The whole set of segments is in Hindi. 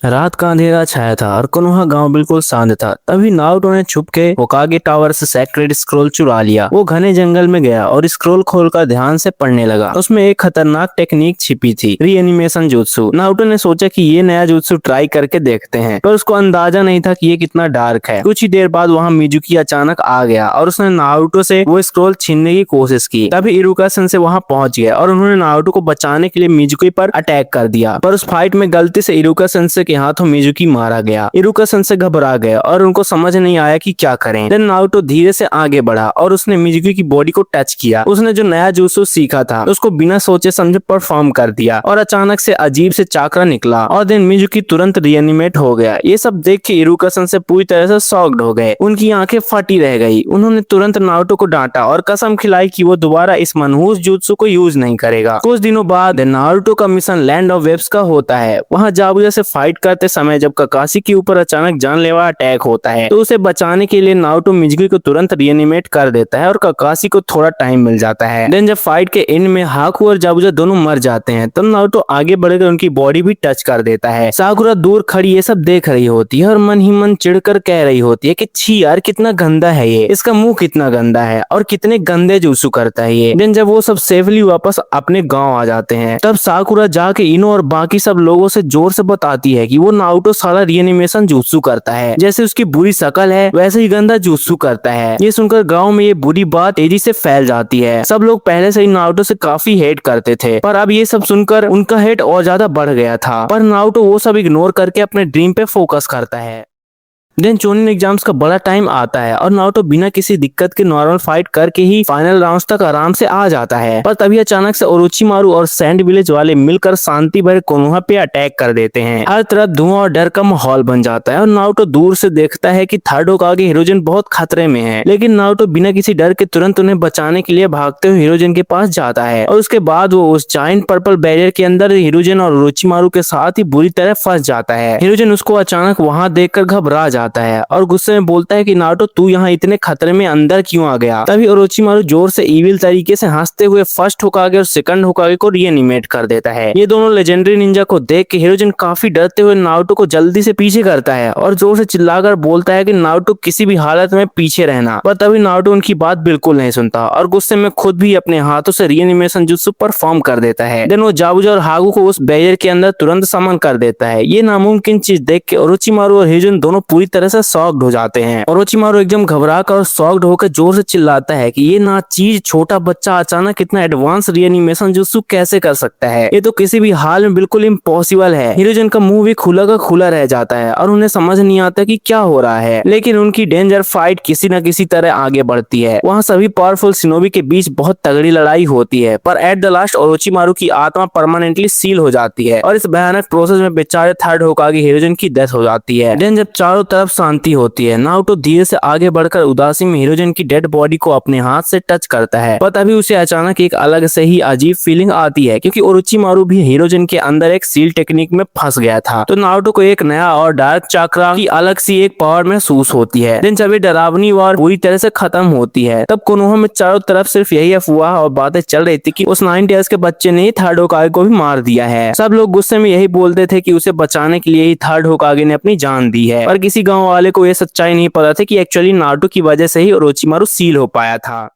रात का अंधेरा छाया था और कोनोहा गांव बिल्कुल शांत था। तभी नारुतो ने छुप के होकागे टावर से सेक्रेड स्क्रोल चुरा लिया। वो घने जंगल में गया और स्क्रोल खोलकर ध्यान से पढ़ने लगा। उसमें एक खतरनाक टेक्निक छिपी थी, रीएनिमेशन जुत्सु। नारुतो ने सोचा कि ये नया जुत्सु ट्राई करके देखते हैं, पर उसको अंदाजा नहीं था कि ये कितना डार्क है। कुछ ही देर बाद वहाँ मिजुकी अचानक आ गया और उसने नारुतो से वो स्क्रोल छीनने की कोशिश की। तभी इरुका सेंसे वहाँ पहुंच गया और उन्होंने नारुतो को बचाने के लिए मिजुकी पर अटैक कर दिया। पर उस फाइट में गलती से इरुका सेंसे के हाथों मिजुकी मारा गया। इरुका सेंसे घबरा गए और उनको समझ नहीं आया कि क्या करें। देन नारुतो धीरे से आगे बढ़ा और उसने मिजुकी की बॉडी को टच किया। उसने जो नया जुत्सु सीखा था उसको बिना सोचे समझे परफॉर्म कर दिया और अचानक से अजीब से चाकरा निकला और देन मिजुकी तुरंत रिएनिमेट हो गया। ये सब देख के इरुका सेंसे पूरी तरह से शॉक्ड हो गए। उनकी आंखें फटी रह गई। उन्होंने तुरंत नारुतो को डांटा और कसम खिलाई कि वो दोबारा इस मनहूस जुत्सु को यूज नहीं करेगा। कुछ दिनों बाद नारुतो का मिशन लैंड ऑफ वेब्स का होता है। वहाँ जाबुया से फाइट करते समय जब ककाशी के ऊपर अचानक जानलेवा अटैक होता है तो उसे बचाने के लिए नारुतो मिजुकी को तुरंत रिएनिमेट कर देता है और ककाशी को थोड़ा टाइम मिल जाता है। देन जब फाइट के एंड में हाकू और जाबुया दोनों मर जाते हैं तब नारुतो आगे बढ़कर उनकी बॉडी भी टच कर देता है। साकुरा दूर खड़ी ये सब देख रही होती है और मन ही मन चिढ़कर कह रही होती है कि छी यार, कितना गंदा है ये, इसका मुंह कितना गंदा है और कितने गंदे जुत्सु करता है ये। देन जब वो सब सेफली वापस अपने गांव आ जाते हैं तब साकुरा जाके इनो और बाकी सब लोगों से जोर से बताती है कि वो नारुतो साला रिएनिमेशन जुत्सु करता है। जैसे उसकी बुरी शकल है वैसे ही गंदा जुत्सु करता है। ये सुनकर गांव में ये बुरी बात तेजी से फैल जाती है। सब लोग पहले से ही नारुतो से काफी हेट करते थे, पर अब ये सब सुनकर उनका हेट और ज्यादा बढ़ गया था। पर नारुतो वो सब इग्नोर करके अपने ड्रीम पे फोकस करता है। देन चोनिन एग्जाम्स का बड़ा टाइम आता है और नारुतो बिना किसी दिक्कत के नॉर्मल फाइट करके ही फाइनल राउंड्स तक आराम से आ जाता है। पर तभी अचानक से ओरोचिमारू और सैंड विलेज वाले मिलकर शांति भरे कोनोहा पे अटैक कर देते हैं। हर तरफ धुआं और डर का माहौल बन जाता है और नारुतो दूर से देखता है कि थर्ड होकागे हिरोजिन बहुत खतरे में है। लेकिन नारुतो बिना किसी डर के तुरंत उन्हें बचाने के लिए भागते हुए हिरोजिन के पास जाता है और उसके बाद वो उस जायंट पर्पल बैरियर के अंदर हिरोजिन और ओरोचिमारू के साथ ही बुरी तरह फंस जाता है। हिरोजिन उसको अचानक वहाँ देखकर घबरा जाता है और गुस्से में बोलता है कि नारुतो तू यहाँ इतने खतरे में अंदर क्यों आ गया। तभी ओरोचिमारू जोर से इविल तरीके से हंसते हुए फर्स्ट होकागे और सेकंड होकागे को रिएनिमेट कर देता है। ये दोनों लेजेंडरी निंजा को देख के हिरोजिन काफी डरते हुए नारुतो को जल्दी से पीछे करता है और जोर से चिल्लाकर बोलता है कि नारुतो किसी भी हालत में पीछे रहना। पर तभी नारुतो उनकी बात बिल्कुल नहीं सुनता और गुस्से में खुद भी अपने हाथों से रिएनिमेशन जुत्सु परफॉर्म कर देता है। देन वो जाबुजा और हागु को उस बैरियर के अंदर तुरंत समन कर देता है। ये नामुमकिन चीज देख के ओरोचिमारू और हिरोजिन दोनों पूरी तरह से शॉक्ड हो जाते हैं। ओरोचिमारू एकदम घबरा कर और शॉक्ड होकर जोर से चिल्लाता है कि ये ना चीज छोटा बच्चा अचानक इतना एडवांस रिएनिमेशन जुत्सु कैसे कर सकता है, ये तो किसी भी हाल में बिल्कुल इम्पॉसिबल है। हिरोजिन का मुंह भी खुला का खुला रह जाता है और उन्हें समझ नहीं आता कि क्या हो रहा है। लेकिन उनकी डेंजर फाइट किसी न किसी तरह आगे बढ़ती है। वहाँ सभी पावरफुल शिनोबी के बीच बहुत तगड़ी लड़ाई होती है, पर एट द लास्ट ओरोचिमारू की आत्मा परमानेंटली सील हो जाती है और इस भयानक प्रोसेस में बेचारे थर्ड होकागे हिरोजिन की डेथ हो जाती है। देन जब चारों तरफ शांति होती है नारुतो धीरे से आगे बढ़कर उदासी में हिरोजिन की डेड बॉडी को अपने हाथ से टच करता है। पर तभी उसे अचानक एक अलग से ही अजीब फीलिंग आती है क्योंकि ओरोचिमारू भी हिरोजिन के अंदर एक सील टेक्निक में फंस गया था। तो नारुतो को एक नया और डार्क चक्रा की अलग सी एक पावर महसूस होती है। दिन जब ये डरावनी वार पूरी तरह से खत्म होती है तब कोनोहा में चारों तरफ सिर्फ यही अफवाह और बातें चल रही थी कि उस 9 इयर्स के बच्चे ने थर्ड होकागे को भी मार दिया है। सब लोग गुस्से में यही बोलते थे कि उसे बचाने के लिए ही थर्ड होकागे ने अपनी जान दी है, पर किसी गाँव वाले को यह सच्चाई नहीं पता था कि एक्चुअली नारुतो की वजह से ही ओरोचिमारू सील हो पाया था।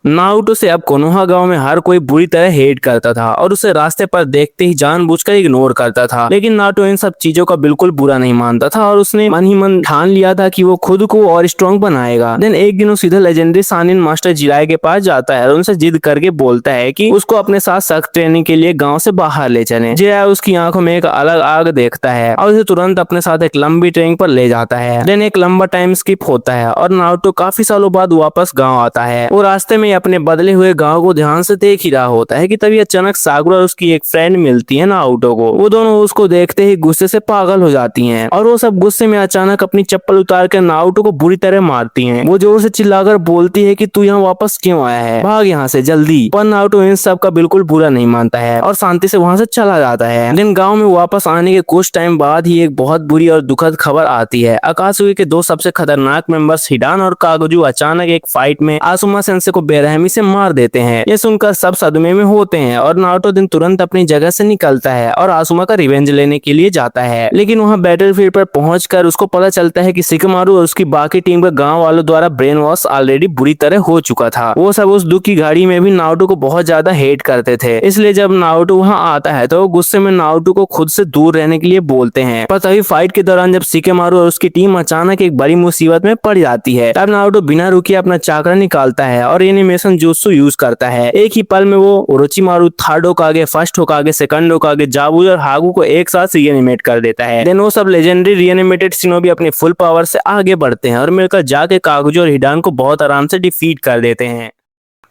नारुतो से अब कोनोहा गांव में हर कोई बुरी तरह हेट करता था और उसे रास्ते पर देखते ही जानबूझकर इग्नोर करता था। लेकिन नारुतो इन सब चीजों का बिल्कुल बुरा नहीं मानता था और उसने मन ही मन ठान लिया था कि वो खुद को और स्ट्रॉन्ग बनाएगा। देन एक दिन वो सीधा लेजेंडरी सानिन मास्टर जिराय के पास जाता है और उनसे जिद करके बोलता है कि उसको अपने साथ सख्त ट्रेनिंग के लिए गाँव से बाहर ले चले। जिराय उसकी आंखों में एक अलग आग देखता है और उसे तुरंत अपने साथ एक लंबी ट्रेनिंग पर ले जाता है। देन एक लंबा टाइम स्किप होता है और नारुतो काफी सालों बाद वापस गाँव आता है। वो रास्ते में अपने बदले हुए गांव को ध्यान से देख ही रहा होता है कि तभी अचानक साकुरा और उसकी एक फ्रेंड मिलती है नारुतो को। वो दोनों उसको देखते ही गुस्से से पागल हो जाती हैं और वो सब गुस्से में अचानक अपनी चप्पल उतार कर नारुतो को बुरी तरह मारती हैं। वो जोर से चिल्लाकर बोलती है कि तू यहाँ वापस क्यों आया है, भाग यहाँ से जल्दी। पर नारुतो इन सब का बिल्कुल बुरा नहीं मानता है और शांति से वहाँ से चला जाता है। दिन गाँव में वापस आने के कुछ टाइम बाद ही एक बहुत बुरी और दुखद खबर आती है। अकात्सुकी के दो सबसे खतरनाक मेंबर्स हिडान और कागुजू अचानक एक फाइट में आसुमा सेंसे को बेरहम बेरहमी से मार देते हैं। ये सुनकर सब सदमे में होते हैं और नारुतो दिन तुरंत अपनी जगह से निकलता है और आसुमा का रिवेंज लेने के लिए जाता है। लेकिन वहाँ बैटलफील्ड पर पहुंचकर उसको पता चलता है कि शिकमारू और उसकी बाकी टीम का गांव वालों द्वारा ब्रेन वॉश ऑलरेडी बुरी तरह हो चुका था। वो सब उस दुख की घड़ी में भी नारुतो को बहुत ज्यादा हेट करते थे। इसलिए जब नारुतो वहाँ आता है तो वो गुस्से में नारुतो को खुद से दूर रहने के लिए बोलते हैं। पर तभी फाइट के दौरान जब शिकमारू और उसकी टीम अचानक एक बड़ी मुसीबत में पड़ जाती है, तब नारुतो बिना रुके अपना चाकरा निकालता है और एनिमेशन जुत्सु यूज करता है। एक ही पल में वो Orochimaru, third Hokage, first Hokage, second Hokage, Zabuza और हागु को एक साथ रीएनिमेट कर देता है। देन वो सब लेजेंडरी रीएनिमेटेड शिनोबी अपनी फुल पावर से आगे बढ़ते हैं और मिलकर जाके कागुजो और हिडान को बहुत आराम से डिफीट कर देते हैं।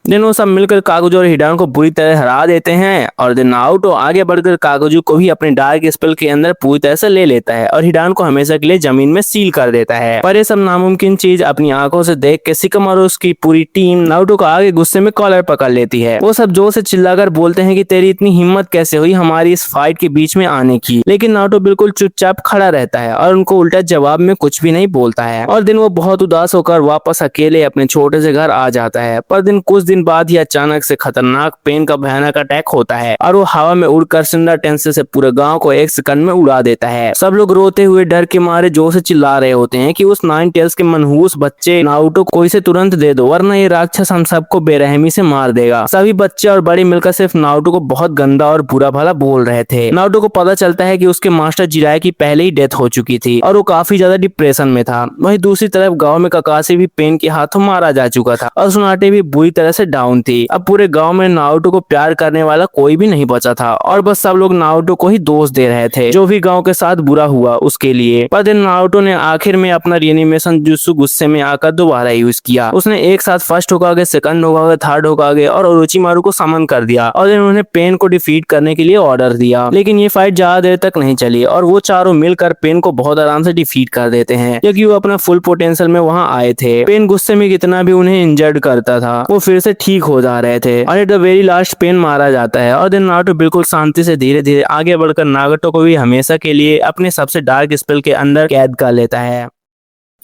देन वो सब मिलकर कागुजो और हिडान को बुरी तरह हरा देते हैं और देन नारुतो आगे बढ़कर कागुजो को भी अपने डार्क स्पेल के अंदर पूरी तरह से ले लेता है और हिडान को हमेशा के लिए जमीन में सील कर देता है। पर ये सब नामुमकिन चीज अपनी आंखों से देख के शिकमारू उसकी पूरी टीम नारुतो को आगे गुस्से में कॉलर पकड़ लेती है। वो सब जोर से चिल्लाकर बोलते हैं कि तेरी इतनी हिम्मत कैसे हुई हमारी इस फाइट के बीच में आने की। लेकिन नारुतो बिल्कुल चुपचाप खड़ा रहता है और उनको उल्टा जवाब में कुछ भी नहीं बोलता है। और दिन वो बहुत उदास होकर वापस अकेले अपने छोटे से घर आ जाता है। पर दिन कुछ दिन बाद ही अचानक से खतरनाक पेन का भयानक अटैक होता है और वो हवा में उड़कर सिंदा टेंसे से पूरे गांव को एक सेकंड में उड़ा देता है। सब लोग रोते हुए डर के मारे जोर से चिल्ला रहे होते हैं कि उस 9 टेल्स के मनहूस बच्चे नारुतो को इसे तुरंत दे दो वरना ये राक्षस हम सबको बेरहमी से मार देगा। सभी बच्चे और बड़े मिलकर सिर्फ नारुतो को बहुत गंदा और बुरा भला बोल रहे थे। नारुतो को पता चलता है कि उसके मास्टर जिराया की पहले ही डेथ हो चुकी थी और वो काफी ज्यादा डिप्रेशन में था। वहीं दूसरी तरफ गाँव में ककाशी भी पेन के हाथों मारा जा चुका था और सुनाटे भी बुरी तरह से डाउन थी। अब पूरे गांव में नारुतो को प्यार करने वाला कोई भी नहीं बचा था और बस सब लोग नारुतो को ही दोष दे रहे थे जो भी गांव के साथ बुरा हुआ उसके लिए। पर दिन नारुतो ने आखिर में अपना रीएनिमेशन जुत्सु गुस्से में आकर दोबारा यूज किया। उसने एक साथ first Hokage, second Hokage, third होकागे और ओरोचिमारू को समन कर दिया और उन्होंने पेन को डिफीट करने के लिए ऑर्डर दिया। लेकिन ये फाइट ज्यादा देर तक नहीं चली और वो चारों मिलकर पेन को बहुत आराम से डिफीट कर देते हैं क्योंकि वो अपना फुल पोटेंशियल में वहाँ आए थे। पेन गुस्से में कितना भी उन्हें इंजर्ड करता था वो फिर से ठीक हो जा रहे थे और at the very last pen मारा जाता है और देन नारुतो बिल्कुल शांति से धीरे धीरे आगे बढ़कर नागतो को भी हमेशा के लिए अपने सबसे डार्क स्पेल के अंदर कैद कर लेता है।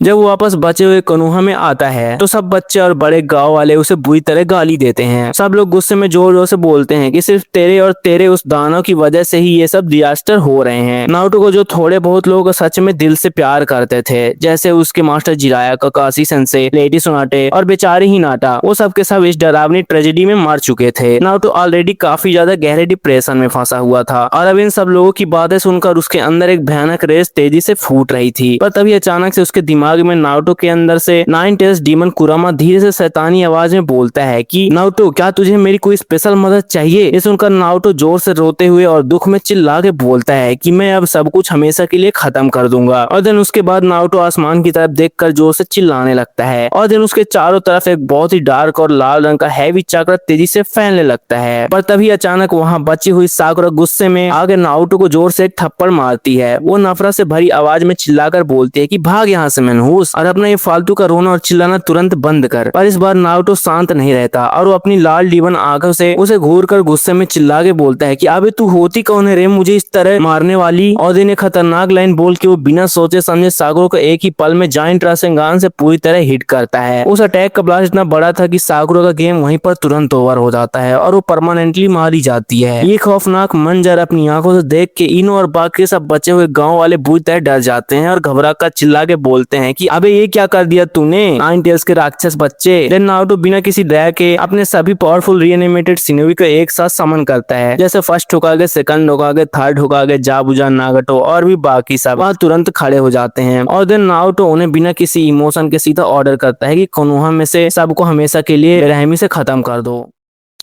जब वो वापस बचे हुए कोनोहा में आता है तो सब बच्चे और बड़े गांव वाले उसे बुरी तरह गाली देते हैं। सब लोग गुस्से में जोर जोर से बोलते हैं कि सिर्फ तेरे और तेरे उस दानव की वजह से ही ये सब डिजास्टर हो रहे हैं। नारुतो को जो थोड़े बहुत लोग सच में दिल से प्यार करते थे जैसे उसके मास्टर जिराया, ककाशी सेंसे, लेडी सोनाटे और बेचारी हिनाटा, वो सब के सब इस डरावनी ट्रेजेडी में मर चुके थे। नारुतो ऑलरेडी काफी ज्यादा गहरे डिप्रेशन में फंसा हुआ था और अब इन सब लोगों की बातें सुनकर उसके अंदर एक भयानक रेस तेजी से फूट रही थी। पर तभी अचानक से उसके दिमाग में नारुतो के अंदर से 9 टेल्स डीमन कुरामा धीरे से शैतानी आवाज में बोलता है कि नारुतो क्या तुझे मेरी कोई स्पेशल मदद चाहिए। ये सुनकर नारुतो जोर से रोते हुए और दुख में चिल्ला के बोलता है कि मैं अब सब कुछ हमेशा के लिए खत्म कर दूंगा। और देन उसके बाद नारुतो आसमान की तरफ देखकर जोर से चिल्लाने लगता है और देन उसके चारों तरफ एक बहुत ही डार्क और लाल रंग का हैवी चक्र तेजी से फैलने लगता है। पर तभी अचानक वहाँ बची हुई साकुरा गुस्से में आगे नारुतो को जोर से एक थप्पड़ मारती है। वो नफरत से भरी आवाज में चिल्लाकर बोलती है कि भाग यहाँ से मनहूस और अपना ये फालतू का रोना और चिल्लाना तुरंत बंद कर। पर इस बार नारुतो शांत नहीं रहता और वो अपनी लाल डीमन आंखों से उसे घूर कर गुस्से में चिल्ला के बोलता है कि अबे तू होती कौन है रे मुझे इस तरह मारने वाली। और दिन खतरनाक लाइन बोल के वो बिना सोचे समझे साकुरा को एक ही पल में जायंट रासेंगान से पूरी तरह हिट करता है। उस अटैक का ब्लास्ट इतना बड़ा था कि साकुरा का गेम वहीं पर तुरंत ओवर हो जाता है और वो परमानेंटली मारी जाती है। ये खौफनाक मंजर अपनी आंखों से देख के इनो और बाकी सब बचे हुए गाँव वाले बुरी तरह डर जाते हैं और घबरा कर चिल्ला के बोलते हैं कि अबे ये क्या कर दिया तूने 9 टेल्स के राक्षस बच्चे। देन नारुतो बिना किसी दया के अपने सभी पावरफुल रीएनिमेटेड शिनोबी को एक साथ समन करता है जैसे first Hokage, second Hokage, third Hokage, Zabuza, Nagato और भी बाकी सब वहाँ तुरंत खड़े हो जाते हैं। और देन नारुतो उन्हें बिना किसी इमोशन के सीधा ऑर्डर करता है कि कोनोहा में से सबको हमेशा के लिए बेरहमी से खत्म कर दो।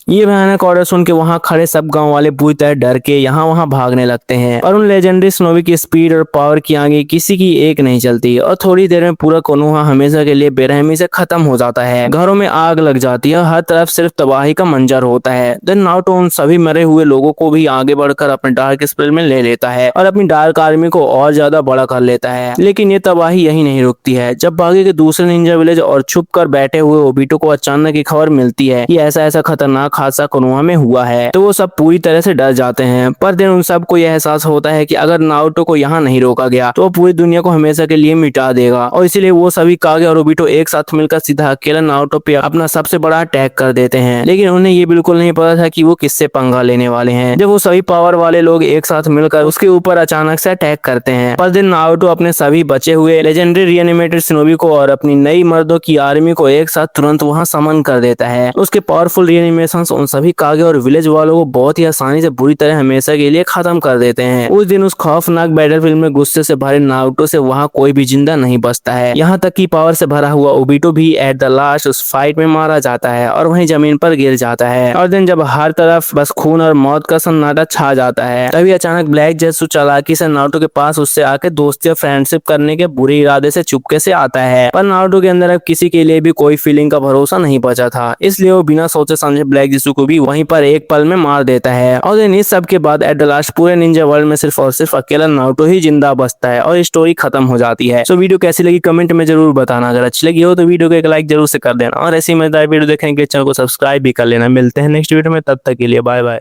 ये भयानक ऑर्डर सुन के वहाँ खड़े सब गांव वाले पूरी तरह डर के यहाँ वहाँ भागने लगते हैं और उन लेजेंडरी शिनोबी की स्पीड और पावर की आगे किसी की एक नहीं चलती और थोड़ी देर में पूरा कोनोहा हमेशा के लिए बेरहमी से खत्म हो जाता है। घरों में आग लग जाती है, हर तरफ सिर्फ तबाही का मंजर होता है। देन नारुतो उन सभी मरे हुए लोगों को भी आगे बढ़कर अपने डार्क स्पेल में ले लेता है और अपनी डार्क आर्मी को और ज्यादा बड़ा कर लेता है। लेकिन ये तबाही यही नहीं रुकती है। जब बाकी के दूसरे निंजा विलेज और छुप कर बैठे हुए ओबिटो को अचानक की खबर मिलती है कि ऐसा खतरनाक हादसा कोनोहा में हुआ है। तो वो सब पूरी तरह से डर जाते हैं, पर दिन उन सबको यह एहसास होता है कि अगर नारुतो को यहाँ नहीं रोका गया तो वो पूरी दुनिया को हमेशा के लिए मिटा देगा, और इसीलिए वो सभी कागे और ओबिटो एक साथ मिलकर सीधा अकेला नारुतो पे अपना सबसे बड़ा अटैक कर देते हैं। लेकिन उन्हें ये बिल्कुल नहीं पता था कि वो किससे पंगा लेने वाले हैं। जब वो सभी पावर वाले लोग एक साथ मिलकर उसके ऊपर अचानक से अटैक करते हैं, पर दिन नारुतो अपने सभी बचे हुए लेजेंडरी रीएनिमेटेड शिनोबी को और अपनी नई मर्दों की आर्मी को एक साथ तुरंत वहां समन कर देता है। उसके पावरफुल रीएनिमेशंस उन सभी कागे और विलेज वालों को बहुत ही आसानी से बुरी तरह हमेशा के लिए खत्म कर देते हैं। उस दिन उस खौफनाक बैटलफील्ड में गुस्से से भरे नारुतो से वहां कोई भी जिंदा नहीं बचता है। यहाँ तक कि पावर से भरा हुआ ओबिटो भी एट द लास्ट उस फाइट में मारा जाता है और वहीं जमीन पर गिर जाता है। और दिन जब हर तरफ बस खून और मौत का सन्नाटा छा जाता है, तभी अचानक ब्लैक जेत्सु चालाकी से नारुतो के पास उससे आके दोस्ती और फ्रेंडशिप करने के बुरे इरादे से चुपके से आता है। पर नारुतो के अंदर अब किसी के लिए भी कोई फीलिंग का भरोसा नहीं बचा था, इसलिए वो बिना सोचे समझे ब्लैक जेत्सु को भी वहीं पर एक पल में मार देता है। और दिन इस सब के बाद एट द लास्ट पूरे निंजा वर्ल्ड में सिर्फ और सिर्फ अकेला नारुतो ही जिंदा बचता है और स्टोरी खत्म हो जाती है। सो वीडियो कैसी लगी कमेंट में जरूर बताना। अगर अच्छी लगी हो तो वीडियो को एक लाइक जरूर से कर देना, और ऐसी मजेदार वीडियो देखने के चैनल को सब्सक्राइब भी कर लेना। मिलते हैं नेक्स्ट वीडियो में, तब तक के लिए बाय बाय।